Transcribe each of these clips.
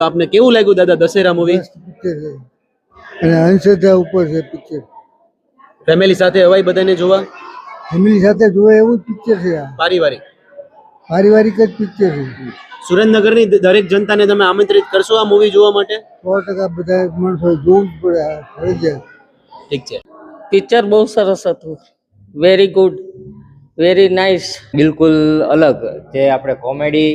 આપને કેવું લાગ્યું દાદા દશેરા મૂવી? પિક્ચર છે અને અંધશ્રદ્ધા ઉપર છે પિક્ચર. ફેમિલી સાથે હવાઈ બધાને જોવા? ફેમિલી સાથે જોવે એવું જ પિક્ચર છે આ. પારિવારિક પારિવારિક જ પિક્ચર છે. સુરેન્દ્રનગરની દરેક જનતાને તમે આમંત્રિત કરશો આ મૂવી જોવા માટે? 100% બધા માણસો જોવું જ પડે આ ફરજિયાત. ઠીક છે. પિક્ચર બહુ સરસ હતું, વેરી ગુડ, વેરી નાઇસ. બિલકુલ અલગ, જે આપણે કોમેડી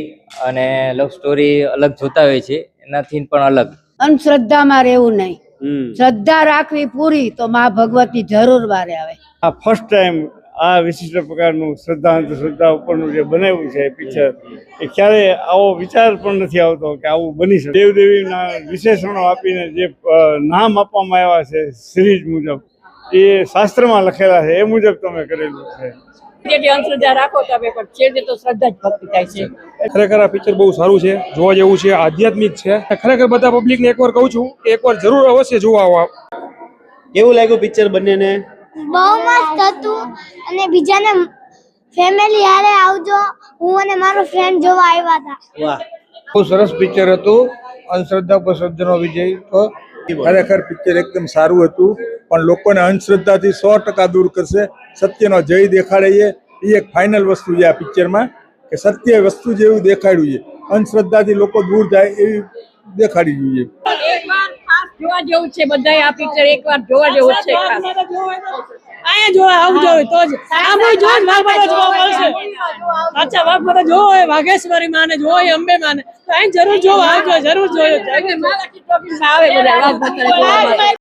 અને લવ સ્ટોરી અલગ જોતા હોય છે એનાથી પણ અલગ. અંધશ્રદ્ધામાં રહેવું નહીં, શ્રદ્ધા રાખવી પૂરી તો માં ભગવતી જરૂર વારે આવે. આ ફર્સ્ટ ટાઈમ આ વિશિષ્ટ પ્રકારનું શ્રદ્ધા અંધશ્રદ્ધા ઉપરનું જે બનાવ્યું છે પિક્ચર, એ ક્યારે આવો વિચાર પણ નથી આવતો કે આવું બની શકે. દેવદેવીના વિશેષણો આપીને જે નામ આપવામાં આવ્યા છે સિરીઝ મુજબ, એ શાસ્ત્રમાં લખેલા છે એ મુજબ તમે કરેલું છે. અંધશ્રદ્ધા રાખો તમે પણ છેલ્લે તો શ્રદ્ધા જ ભક્તિ થાય છે. ખરેખર આ પિક્ચર બહુ સારું છે, જોવા જેવું છે, આધ્યાત્મિક છે. ખરેખર બધા પબ્લિકને એકવાર કહું છું કે એકવાર જરૂર અવશ્ય જોવા આવો. કેવું લાગ્યું પિક્ચર બંનેને? બહુ મસ્ત હતું અને બીજાને ફેમિલી હારે આવજો. હું અને મારો ફ્રેન્ડ જોવા આવ્યા હતા. વાહ, બહુ સરસ પિક્ચર હતું. અંધશ્રદ્ધા પર શ્રદ્ધાનો વિજય તો ખરેખર પિક્ચર એકદમ સારું હતું, પણ લોકોને અંધશ્રદ્ધાથી 100% દૂર કરશે. સત્યનો જય દેખાડે છે, એ એક ફાઇનલ વસ્તુ છે આ પિક્ચરમાં, કે સત્ય વસ્તુ જેવું દેખાડ્યું છે. અંધશ્રદ્ધાથી લોકો દૂર જાય એવી દેખાડી જોઈએ. જોવા જેવું છે, બધાએ આ પિક્ચર એકવાર જોવા જેવું છે. અહીંયા જોવા આવજો તો જ આ મૂવી જોવા વાઘમાતા જોવા મળશે. સાચા વાઘમાતા જોવો હોય, વાઘેશ્વરી માને જોવો હોય, અંબે માને, તો અહીં જરૂર જોવા આવજો, જરૂર જોયો. આવે બધા વાઘમાતા જોવા.